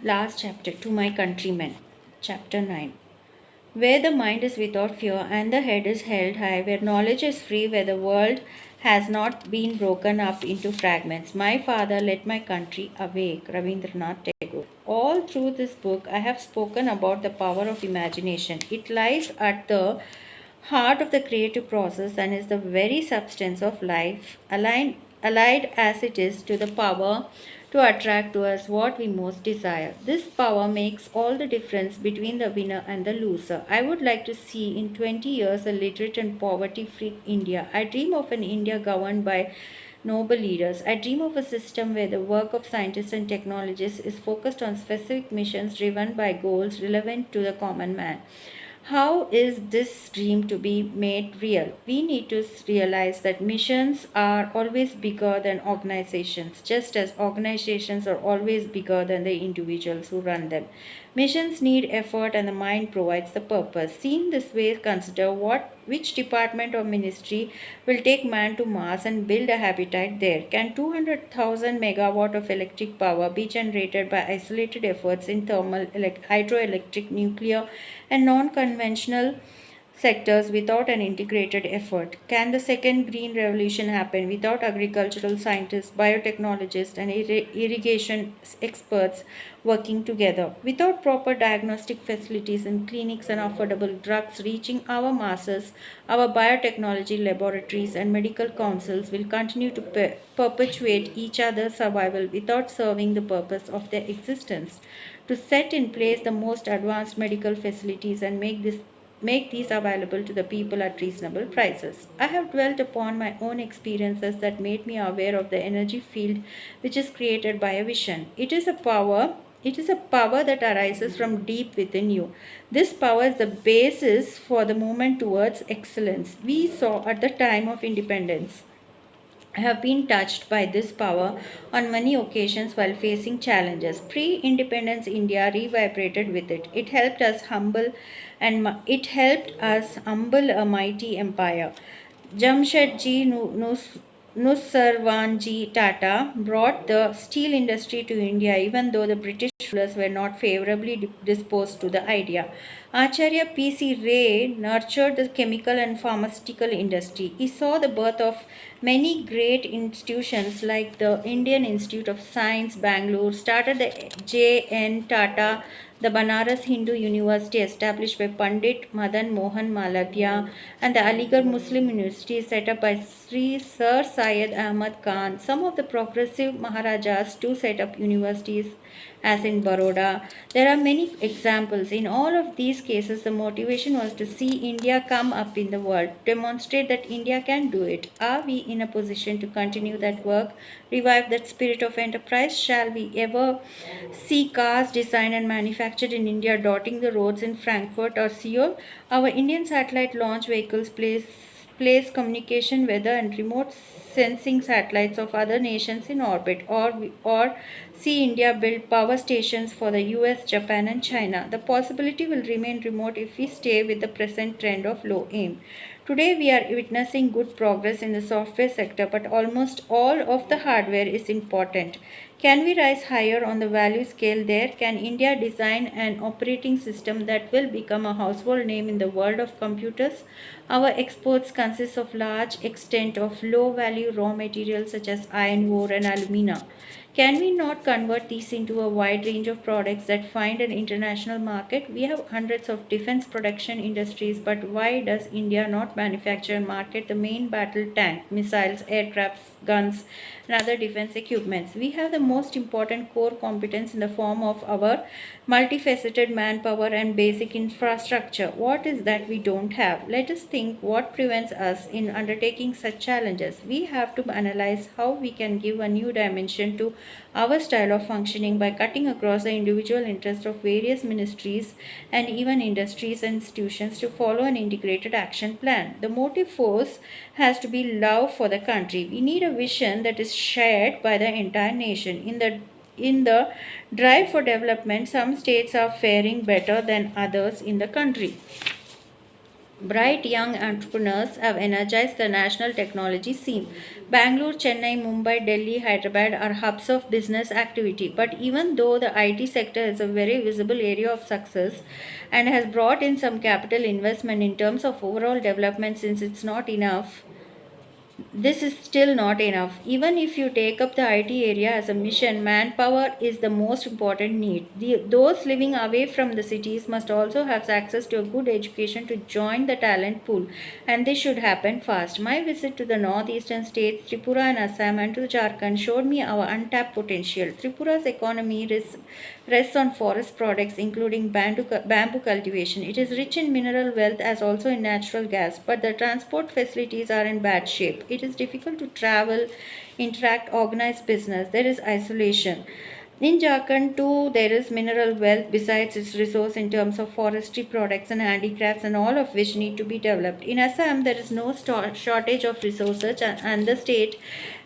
Last chapter, To My Countrymen. Chapter 9. Where the mind is without fear and the head is held high, where knowledge is free, where the world has not been broken up into fragments. My father, let my country awake. Rabindranath Tagore. All through this book, I have spoken about the power of imagination. It lies at the heart of the creative process and is the very substance of life, allied as it is to the power to attract to us what we most desire. This power makes all the difference between the winner and the loser. I would like to see in 20 years a literate and poverty free India. I dream of an India governed by noble leaders. I dream of a system where the work of scientists and technologists is focused on specific missions driven by goals relevant to the common man. How is this dream to be made real? We need to realize that missions are always bigger than organizations, just as organizations are always bigger than the individuals who run them. Missions need effort and the mind provides the purpose. Seen this way, consider which department or ministry will take man to Mars and build a habitat there. Can 200,000 megawatt of electric power be generated by isolated efforts in thermal, hydroelectric, nuclear, and non-conventional sectors without an integrated effort? Can the second green revolution happen without agricultural scientists, biotechnologists, and irrigation experts working together? Without proper diagnostic facilities and clinics and affordable drugs reaching our masses, our biotechnology laboratories and medical councils will continue to perpetuate each other's survival without serving the purpose of their existence. To set in place the most advanced medical facilities and make these available to the people at reasonable prices. I have dwelt upon my own experiences that made me aware of the energy field which is created by a vision. It is a power that arises from deep within you. This power is the basis for the movement towards excellence we saw at the time of independence. I have been touched by this power on many occasions while facing challenges. Pre-independence India revibrated with it. It helped us humble a mighty empire. Jamshedji Nusarwanji Tata brought the steel industry to India even though the British rulers were not favorably disposed to the idea. Acharya P.C. Ray nurtured the chemical and pharmaceutical industry. He saw the birth of many great institutions like the Indian Institute of Science, Bangalore, started the J.N. Tata, the Banaras Hindu University established by Pandit Madan Mohan Malaviya, and the Aligarh Muslim University set up by Sir Syed Ahmad Khan. Some of the progressive Maharajas too set up universities as in Baroda. There are many examples. In all of these cases, the motivation was to see India come up in the world, demonstrate that India can do it. Are we in a position to continue that work, revive that spirit of enterprise? Shall we ever see cars designed and manufactured in India dotting the roads in Frankfurt or Seoul? Our Indian satellite launch vehicles place communication, weather, and remote sensing satellites of other nations in orbit, or see India build power stations for the US, Japan, and China. The possibility will remain remote if we stay with the present trend of low aim. Today, we are witnessing good progress in the software sector, but almost all of the hardware is important. Can we rise higher on the value scale there? Can India design an operating system that will become a household name in the world of computers? Our exports consist of large extent of low value raw materials such as iron ore and alumina. Can we not convert these into a wide range of products that find an international market? We have hundreds of defense production industries, but why does India not manufacture and market the main battle tank, missiles, aircrafts, guns, and other defense equipments? We have the most important core competence in the form of our multifaceted manpower and basic infrastructure. What is that we don't have? Let us think what prevents us in undertaking such challenges. We have to analyze how we can give a new dimension to our style of functioning by cutting across the individual interests of various ministries and even industries and institutions to follow an integrated action plan. The motive force has to be love for the country. We need a vision that is shared by the entire nation. In the drive for development, some states are faring better than others in the country. Bright young entrepreneurs have energized the national technology scene. Bangalore, Chennai, Mumbai, Delhi, Hyderabad are hubs of business activity. But even though the IT sector is a very visible area of success and has brought in some capital investment in terms of overall development, since it's not enough, this is still not enough. Even if you take up the IT area as a mission, manpower is the most important need. Those living away from the cities must also have access to a good education to join the talent pool, and this should happen fast. My visit to the northeastern states, Tripura and Assam, and to Jharkhand showed me our untapped potential. Tripura's economy rests on forest products, including bamboo cultivation. It is rich in mineral wealth as also in natural gas, but the transport facilities are in bad shape. It is difficult to travel, interact, organize business. There is isolation. In Jharkhand too, there is mineral wealth besides its resource in terms of forestry products and handicrafts, and all of which need to be developed. In Assam, there is no shortage of resources, and the state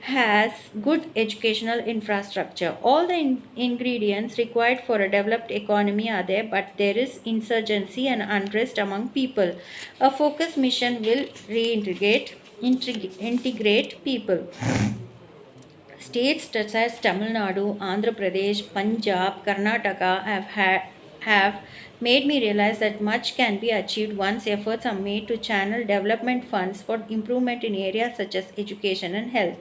has good educational infrastructure. All the ingredients required for a developed economy are there, but there is insurgency and unrest among people. A focused mission will integrate people. States such as Tamil Nadu, Andhra Pradesh, Punjab, Karnataka have made me realize that much can be achieved once efforts are made to channel development funds for improvement in areas such as education and health.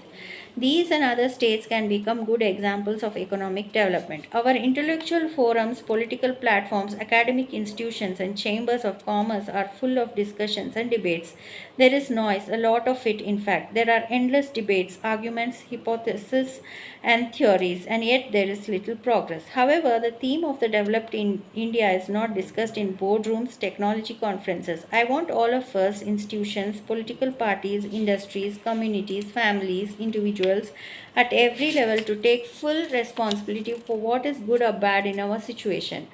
These and other states can become good examples of economic development. Our intellectual forums, political platforms, academic institutions, and chambers of commerce are full of discussions and debates. There is noise, a lot of it, in fact. There are endless debates, arguments, hypotheses, and theories, and yet there is little progress. However, the theme of the developed in India is not discussed in boardrooms, technology conferences. I want all of us, institutions, political parties, industries, communities, families, individuals, at every level to take full responsibility for what is good or bad in our situation,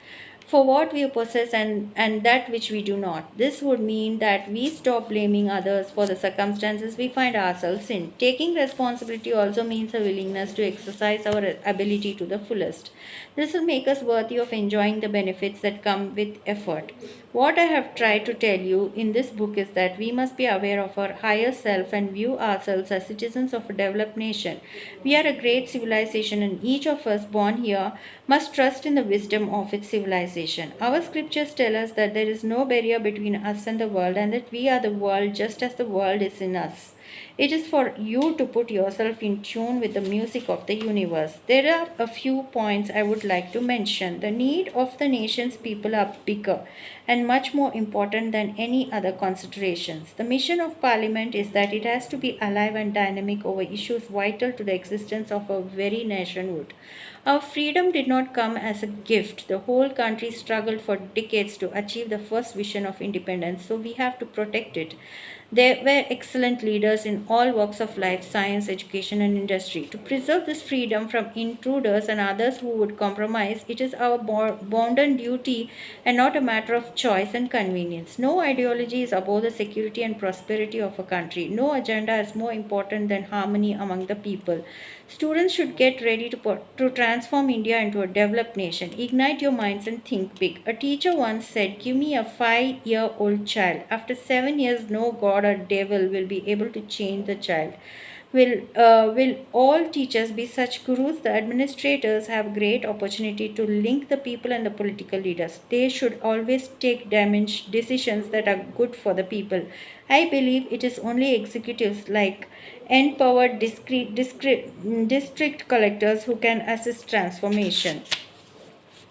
for what we possess and that which we do not. This would mean that we stop blaming others for the circumstances we find ourselves in. Taking responsibility also means a willingness to exercise our ability to the fullest. This will make us worthy of enjoying the benefits that come with effort. What I have tried to tell you in this book is that we must be aware of our higher self and view ourselves as citizens of a developed nation. We are a great civilization, and each of us born here must trust in the wisdom of its civilization. Our scriptures tell us that there is no barrier between us and the world, and that we are the world just as the world is in us. It is for you to put yourself in tune with the music of the universe. There are a few points I would like to mention. The need of the nation's people are bigger and much more important than any other considerations. The mission of Parliament is that it has to be alive and dynamic over issues vital to the existence of our very nationhood. Our freedom did not come as a gift. The whole country struggled for decades to achieve the first vision of independence, so we have to protect it. There were excellent leaders in all walks of life, science, education, and industry. To preserve this freedom from intruders and others who would compromise, it is our bounden duty and not a matter of choice and convenience. No ideology is above the security and prosperity of a country. No agenda is more important than harmony among the people. Students should get ready to transform India into a developed nation. Ignite your minds and think big. A teacher once said, "Give me a 5-year-old child. After 7 years, no god or devil will be able to change the child." Will all teachers be such gurus? The administrators have great opportunity to link the people and the political leaders. They should always take decisions that are good for the people. I believe it is only executives like empowered district collectors who can assist transformation.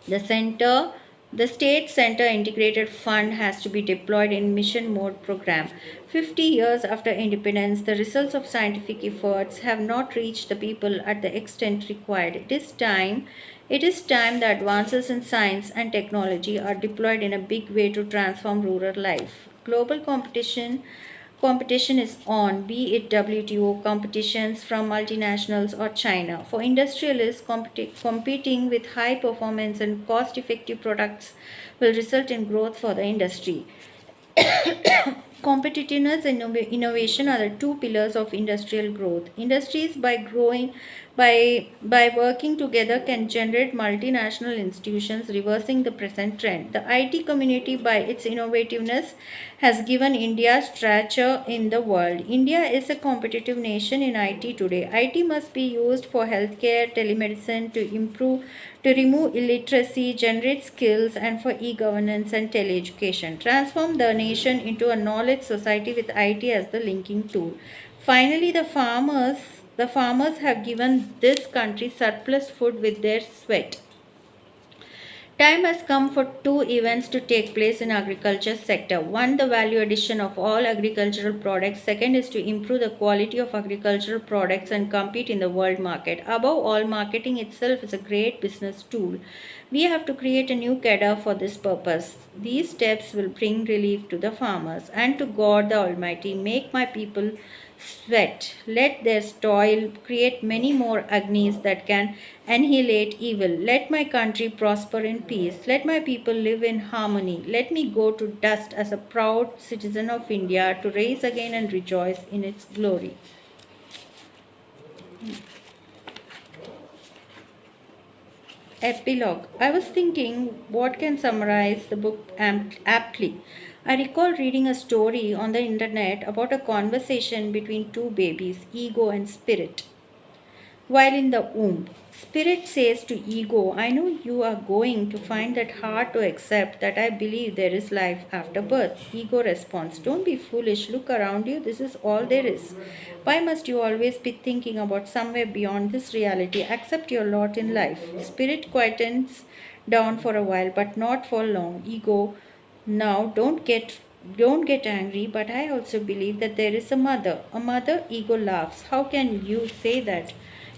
The center, the State Center Integrated Fund has to be deployed in mission mode program. 50 years after independence, the results of scientific efforts have not reached the people at the extent required. It is time the advances in science and technology are deployed in a big way to transform rural life. Global competition is on, be it WTO competitions from multinationals or China. For industrialists, competing with high performance and cost effective products will result in growth for the industry. Competitiveness and innovation are the two pillars of industrial growth. Industries, by working together can generate multinational institutions, reversing the present trend. The IT community, by its innovativeness, has given India stature in the world. India is a competitive nation in IT today. IT must be used for healthcare, telemedicine, to remove illiteracy, generate skills, and for e-governance and tele-education. Transform the nation into a knowledge society with IT as the linking tool. Finally, the farmers have given this country surplus food with their sweat. Time has come for two events to take place in agriculture sector. One, the value addition of all agricultural products. Second is to improve the quality of agricultural products and compete in the world market. Above all, marketing itself is a great business tool. We have to create a new cadre for this purpose. These steps will bring relief to the farmers and to God the Almighty. Make my people sweat. Let their toil create many more agnis that can annihilate evil. Let my country prosper in peace. Let my people live in harmony. Let me go to dust as a proud citizen of India to rise again and rejoice in its glory. Epilogue. I was thinking what can summarize the book aptly. I recall reading a story on the internet about a conversation between two babies, ego and spirit. While in the womb, spirit says to ego, I know you are going to find that hard to accept that I believe there is life after birth. Ego responds, don't be foolish, look around you, this is all there is. Why must you always be thinking about somewhere beyond this reality? Accept your lot in life. Spirit quietens down for a while, but not for long. Ego, now don't get angry, but I also believe that there is a mother. A mother, ego laughs. How can you say that?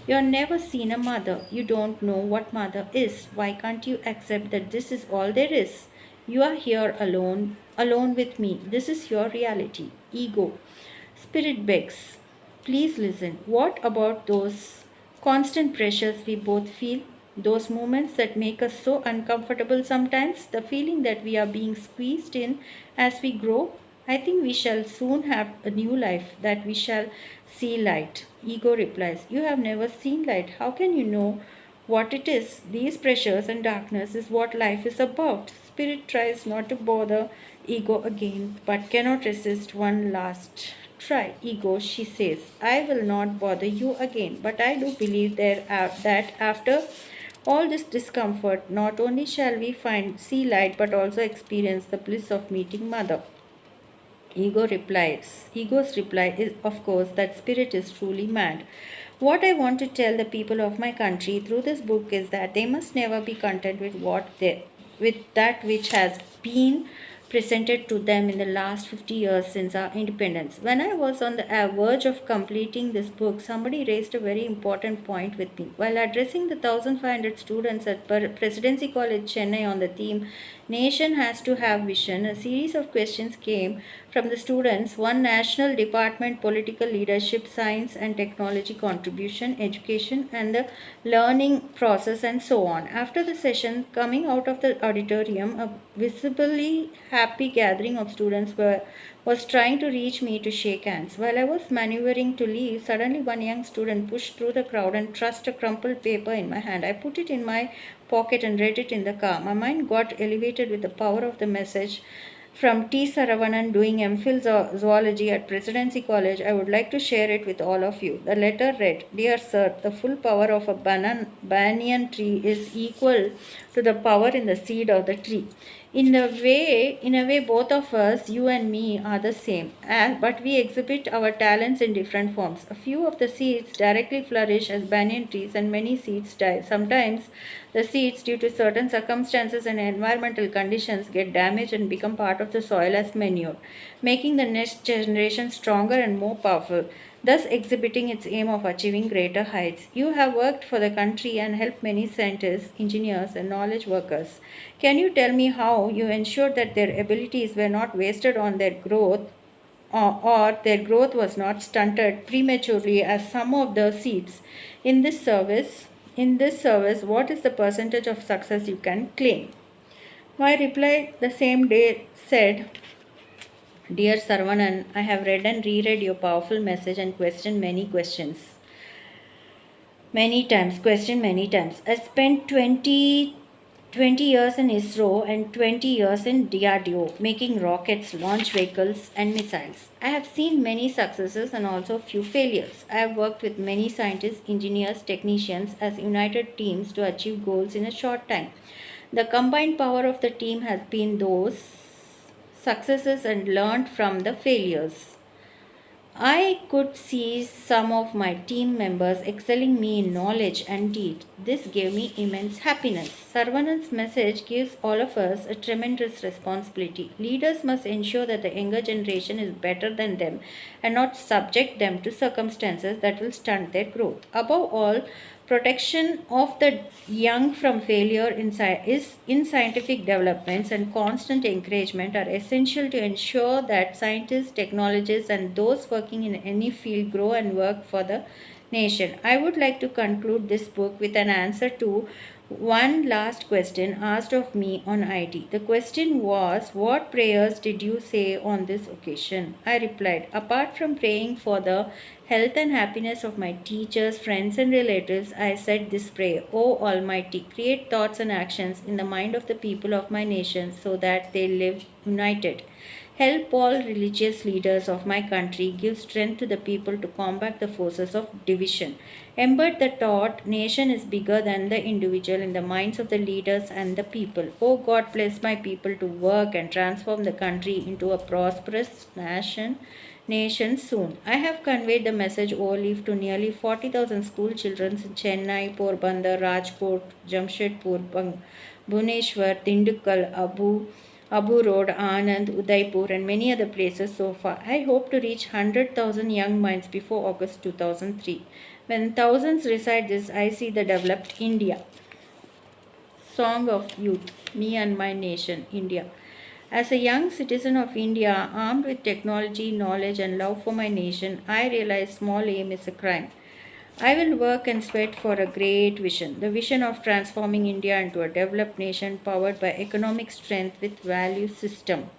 You have never seen a mother. You don't know what mother is. Why can't you accept that this is all there is? You are here alone, alone with me. This is your reality. Ego. Spirit begs. Please listen. What about those constant pressures we both feel? Those moments that make us so uncomfortable sometimes? The feeling that we are being squeezed in as we grow? I think we shall soon have a new life, that we shall see light. Ego replies, you have never seen light. How can you know what it is? These pressures and darkness is what life is about. Spirit tries not to bother ego again, but cannot resist one last try. Ego, she says, I will not bother you again, but I do believe that after all this discomfort, not only shall we find see light, but also experience the bliss of meeting Mother. Ego's reply is, of course, that spirit is truly mad. What I want to tell the people of my country through this book is that they must never be content with that which has been presented to them in the last 50 years since our independence. When I was on the verge of completing this book, somebody raised a very important point with me. While addressing the 1,500 students at Presidency College Chennai on the theme Nation Has to Have Vision, a series of questions came from the students. One, national department, political leadership, science and technology contribution, education and the learning process, and so on. After the session, coming out of the auditorium, a visibly happy gathering of students was trying to reach me to shake hands. While I was maneuvering to leave, suddenly one young student pushed through the crowd and thrust a crumpled paper in my hand. I put it in my pocket and read it in the car. My mind got elevated with the power of the message. From T. Saravanan, doing MPhil zoology at Presidency College, I would like to share it with all of you. The letter read, Dear Sir, the full power of a banyan tree is equal to the power in the seed of the tree. In a way, both of us, you and me, are the same, but we exhibit our talents in different forms. A few of the seeds directly flourish as banyan trees, and many seeds die. Sometimes the seeds, due to certain circumstances and environmental conditions, get damaged and become part of the soil as manure, making the next generation stronger and more powerful, thus exhibiting its aim of achieving greater heights. You have worked for the country and helped many scientists, engineers, and knowledge workers. Can you tell me how you ensured that their abilities were not wasted on their growth, or their growth was not stunted prematurely as some of the seeds? In this service, what is the percentage of success you can claim? My reply the same day said, Dear Sarvanan, I have read and reread your powerful message and questioned many questions. Many times, question many times. I spent 20 years in ISRO and 20 years in DRDO, making rockets, launch vehicles, and missiles. I have seen many successes and also few failures. I have worked with many scientists, engineers, technicians as united teams to achieve goals in a short time. The combined power of the team has been those successes and learned from the failures. I could see some of my team members excelling me in knowledge and deed. This gave me immense happiness. Sarvanan's message gives all of us a tremendous responsibility. Leaders must ensure that the younger generation is better than them and not subject them to circumstances that will stunt their growth. Above all, protection of the young from failure in scientific developments and constant encouragement are essential to ensure that scientists, technologists, and those working in any field grow and work for the nation. I would like to conclude this book with an answer to one last question asked of me on IT. The question was, what prayers did you say on this occasion? I replied, apart from praying for the health and happiness of my teachers, friends, and relatives, I said this prayer: O Almighty, create thoughts and actions in the mind of the people of my nation so that they live united. Help all religious leaders of my country, give strength to the people to combat the forces of division. Embed the thought, nation is bigger than the individual in the minds of the leaders and the people. Oh God, bless my people to work and transform the country into a prosperous nation soon. I have conveyed the message orally to nearly 40,000 school children in Chennai, Porbandar, Rajkot, Jamshedpur, Bhubaneswar, Dindukkal, Abu Road, Anand, Udaipur, and many other places so far. I hope to reach 100,000 young minds before August 2003. When thousands recite this, I see the developed India. Song of Youth, Me and My Nation, India. As a young citizen of India, armed with technology, knowledge, and love for my nation, I realize small aim is a crime. I will work and sweat for a great vision, the vision of transforming India into a developed nation powered by economic strength with value system.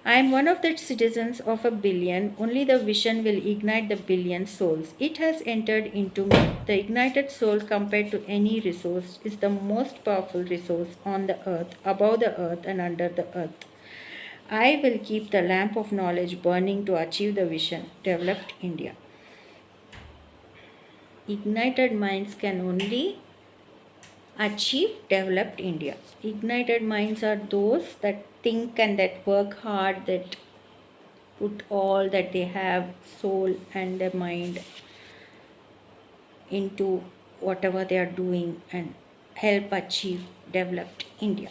I am one of the citizens of a billion. Only the vision will ignite the billion souls. It has entered into me. The ignited soul, compared to any resource, is the most powerful resource on the earth, above the earth, and under the earth. I will keep the lamp of knowledge burning to achieve the vision, developed India. Ignited minds can only achieve developed India. Ignited minds are those that think and that work hard, that put all that they have, soul and their mind, into whatever they are doing and help achieve developed India.